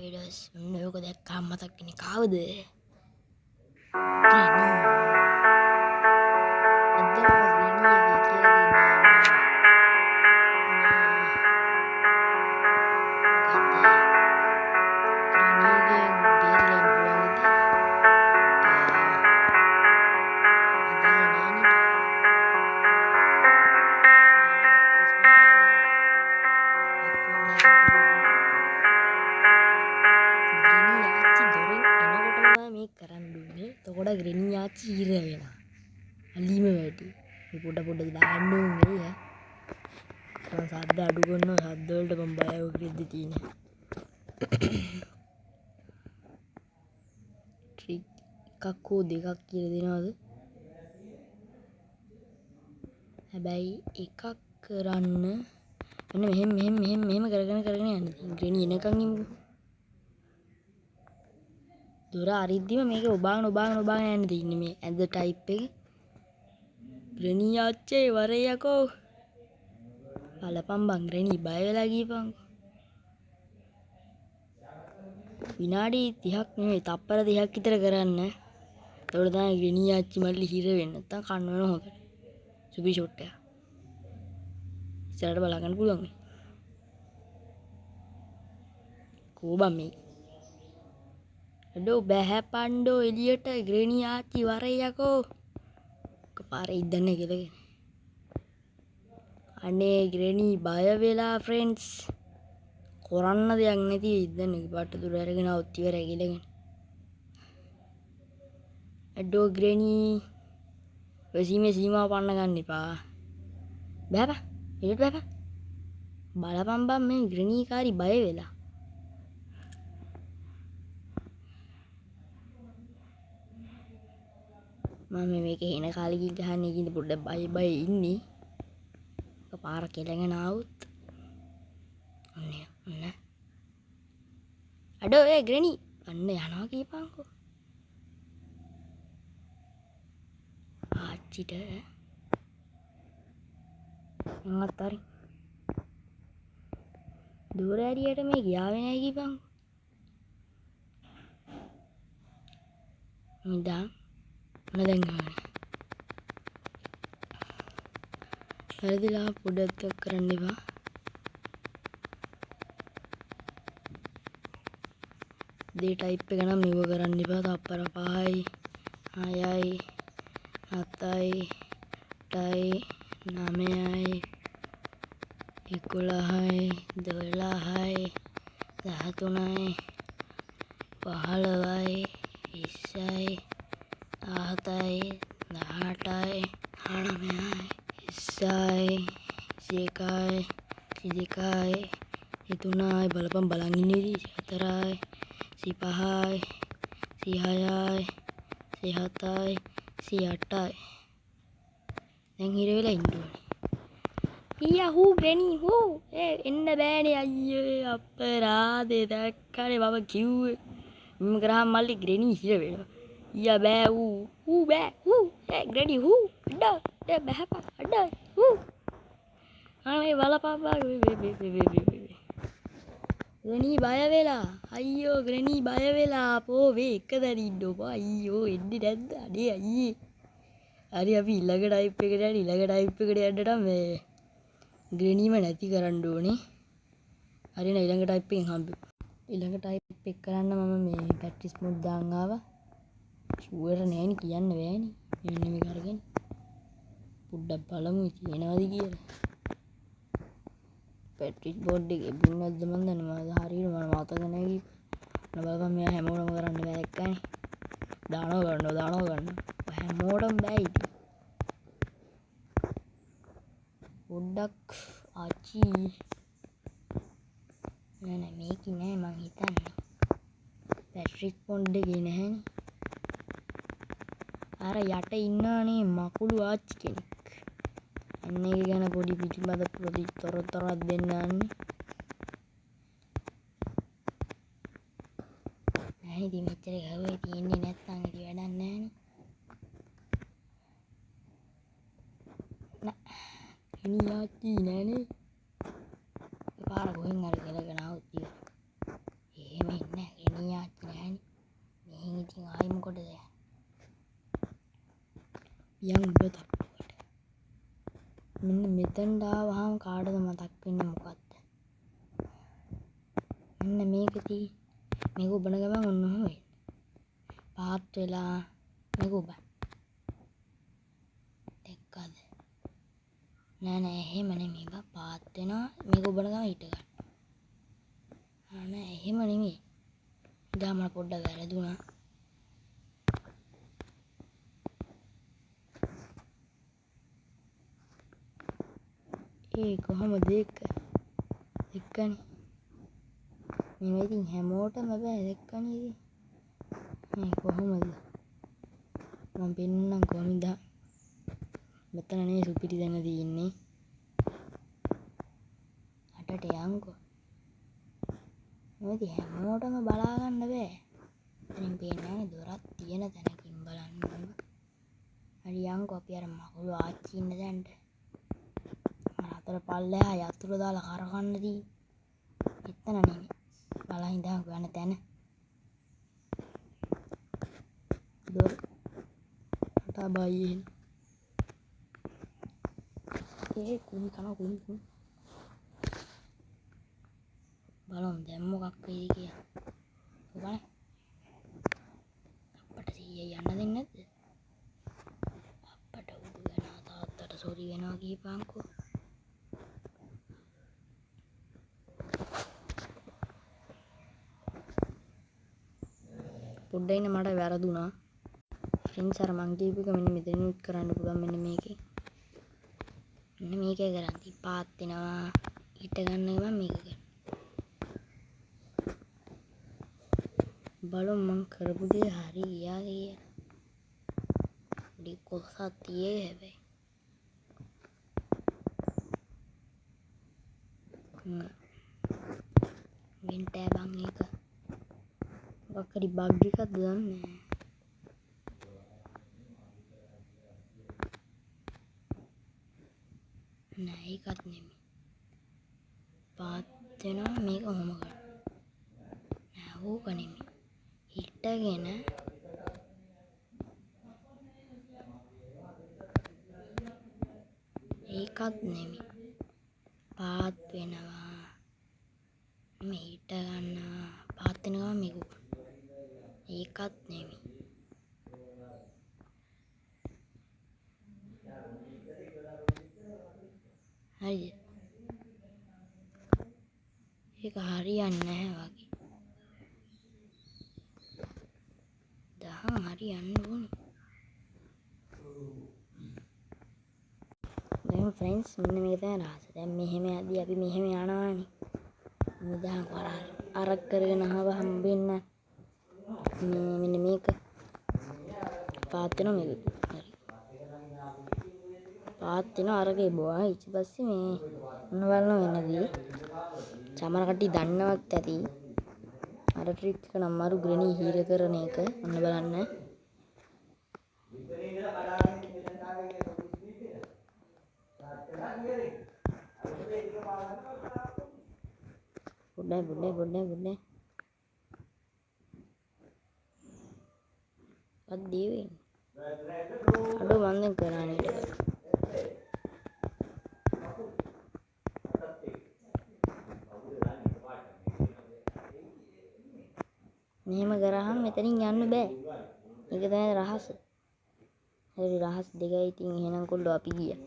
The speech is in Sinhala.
Pedas ඔන්න ඔක දැක්කම මතක් වෙන්නේ කාවද? තොකොට ග්‍රෙනි ආච්චි ඉර වෙනවා. අලීම වැඩි. මේ පොඩ දාන්න ඕනේ ඈ. මම සද්ද අඩු කරනවා සද්ද වලට මම බයව කිව්ද තියෙන්නේ. ට්‍රික් එකක් හෝ දෙකක් කියලා දෙනවද? හැබැයි එකක් කරන්න මෙන්න මෙහෙම කරගෙන යන්න. ග්‍රෙනි එනකන් ඉමුකෝ. දොර අරිද්දිම මේක ඔබාගෙන යන්න තියෙන්නේ මේ ඇඳ ටයිප් එක. ග්‍රෙනි ආච්චේ වරයකෝ. බලපන් බං ග්‍රෙනි බය වෙලා ගිහපන්කෝ. විනාඩි 30ක් නෙමෙයි තප්පර 30ක් විතර කරන්න. එතකොට තමයි ග්‍රෙනි ආච්චි මල්ලි හිර වෙන්නේ. නැත්තම් කන්න වෙන හොඳට. සුපි ෂොට් එක. ඉස්සරහට බලා ගන්න පුළුවන්. කෝබම් මේ අඩෝ බැහැපන්ඩෝ එළියට ග්‍රෙනි ආච්චි වරයකෝ. කපාරේ ඉදන්න කියලා. අනේ ග්‍රෙනි බය වෙලා ෆ්‍රෙන්ඩ්ස්. කරන්න දෙයක් නැති ඉදන්න පාට දුර අරගෙන આવුත් ඉවරයි කියලාගෙන. අඩෝ ග්‍රෙනි වෙසීමේ සීමාව පන්න ගන්න එපා. බෑපා. එළියට බෑපා. බලපන් බම් මේ ග්‍රෙනි කාරි බය වෙලා. මම මේක එන කාලෙකින් ගහන්නේ ඉඳ පොඩ්ඩක් බය ඉන්නේ. පාර කෙලගෙන આવුත්. ඔන්න. අඩෝ ඒ ග්‍රෙනි අන්න යනවා කීපන්කෝ. ආච්චිට මමත් හරි. දුර ඇරියට මේ ගියාවේ නැහැ කීපන්කෝ. නිදා දැන් වැරදිලා පොඩ්ඩක් කරන්න එපා. දේ ටයිප් එක නම් මෙව කරන්න එපා. තප්පර 5යි 6යි 7යි 8යි 9යි 11යි 12යි 13යි 15යි 20යි 17යි 18යි 19යි 20යි 21යි 22යි බලපන් බලන් ඉන්නේ 4යි 5යි 6යි 7යි 8යි දැන් හිර වෙලා ඉන්න ඕනේ. ඊයා ග්‍රෙනි එන්න බෑනේ අයියෝ අපරාදේ දැක්කනේ මම කිව්වේ. මම ග්‍රහම් මල්ලි ග්‍රෙනි හිර වෙනවා. ඊයා බෑ බෑ ග්‍රෙනි අඩ බෑපා අඩ අනේ බලපන් ග්‍රෙනි බය වෙලා අයියෝ ග්‍රෙනි බය වෙලා පොවේ එක දරින්නෝ අයියෝ එන්නේ නැද්ද අනේ අයියේ. හරි අපි ඊළඟ ටයිප් එකට යන්න මේ ග්‍රෙනිම නැති කරන්න ඕනේ. හරි නේ ඊළඟ ටයිප් එකෙන් හම්බෙමු. ඊළඟ ටයිප් එක කරන්න මම මේ ප්‍රැක්ටිස් මොඩ් දාන් ආවා. ෂුවර් නෑනේ කියන්න බෑනේ. මෙන්න මේක අරගෙන පොඩ්ඩක් බලමු තියෙනවද කියලා. ප්‍රැක්ටිස් බෝඩ් එකේ බුන්නද්ද මන් දන්නේ මම හරියට මම මතක නෑ කි. බලපන් මෙයා හැමෝටම කරන්න බෑ එක්කනේ. දානවා ගන්නවා. හැමෝටම බෑ ඉතින්. පොඩ්ඩක් ආච්චි නෑ මේක නෑ මං හිතන්නේ. පැට්‍රික් පොඩ් එකේ නැහැනේ. අර යට ඉන්නවනේ මකුළු ආච්චි කෙනෙක්. අන්න ඒක ගැන පොඩි පිටිපද තොරතුරක් දෙන්න යන්නේ. නැහැ ඉතින් මෙච්චර ගහුවේ තියෙන්නේ නැත්තම් ඉතින් වැඩක් නැහැනේ. ග්‍රෙනි ආච්චි නෑනේ. පාර කොහෙන් හරි ගලගෙන આવුත් ඉවරයි. එහෙම ඉන්නේ යන් උඩ තට්ටුවට. මෙන්න මෙතනට ආවහම කාටද මතක් වෙන්නේ මොකද්ද? මෙන්න මේකදී මේක උබන ගමන් ඔන්න ඔහම වෙන්නේ. පාත් වෙලා මේක උබන. දැක්කද? නෑ එහෙම නෙමෙයි බා පාත් වෙනවා මේක උබන ගමන් හිට ගන්න. නෑ එහෙම නෙමෙයි. ඉතින් මම පොඩ්ඩක් වැරදුනා. ඒ කොහොමද ඒක? එක්කනේ. මේ ඉතින් හැමෝටම බෑ එක්කනේ ඉතින්. මේ කොහොමද? මම පෙන්නන්නම් කොහොමද? මෙතන නේ සුපිරි දැන තියෙන්නේ. අටට යන්කෝ. මේ හැමෝටම බලා ගන්න බෑ. ඉතින් පේන්නේ නැහැ දොරක් තියෙන තැනකින් බලන්න ඕන. හරි යන්කෝ අපි අර මගුල ආච්චි ඉන්න දැන්ට. අතර පල්ලෙහා යතුරු දාලා කරකන්න දී. එතන නෙමෙයි. බලන් ඉඳන් ගන්න තැන. දොර තාබයි. ඒ කුණි කන කුණි. බලන්න දැන් මොකක් වෙයිද කියලා. බලන්න. අපට සීයේ යන්න දෙන්නේ නැද්ද? අපට උඩු වෙනවා තාත්තට සෝරි වෙනවා කියපන්කෝ. පොඩ්ඩක් ඉන්න මට වැරදුනා. ෆ්‍රෙන්ඩ්ස් අර මං කියපු එක මෙන්න මෙතනින් කරන්න පුළුවන් මෙන්න මේකේ. මෙන්න මේකේ කරන්නේ පාත් වෙනවා ඊට ගන්න ගමන් මේක කරනවා. බලමු මං කරපු දේ හරි ගියාද කියලා. පොඩි කොස්සක් තියේ හැබැයි. වෙන්ට බං එක. මොකක් හරි බග් එකක්ද දන්නේ නෑ ඒකත් නෙමෙයි. පාත් වෙනවා මේක ඔහොම කරනවා. නෑ ඕක නෙමෙයි. හිටගෙන ඒකත් නෙමෙයි. පාත් වෙනවා මේ හිට ගන්නවා පාත් වෙනවා මේක ඒකත් නෙමෙයි. හරිද? ඒක හරියන්නේ නැහැ වගේ. දහම් හරියන්න ඕනේ. දැන් ෆ්‍රෙන්ඩ්ස් මෙන්න මේක තමයි රහස. දැන් මෙහෙම යද්දි අපි මෙහෙම යනවානේ. මුදහන් අරක් කරගෙන ආව හම්බෙන්න මෙන්න මේක පාත් වෙනවා මේක. හරි. පාත් වෙනවා අරගේ බොවා ඊට පස්සේ මේ මොන බලන වෙනදී සමහර කට්ටිය දන්නවත් ඇති. අර ට්‍රික් එක නම් මාරු ග්‍රෙනී හීර කරන එක. ඔන්න බලන්න. පොඩ්ඩයි. අද්දී වෙන්නේ. අඩෝ මන් දැන් කරන්නේ ඊට. මෙහෙම කරාම මෙතනින් යන්න බෑ. ඒක තමයි රහස. හරි රහස් දෙකයි ඉතින් එහෙනම් කොල්ලෝ අපි ගියා.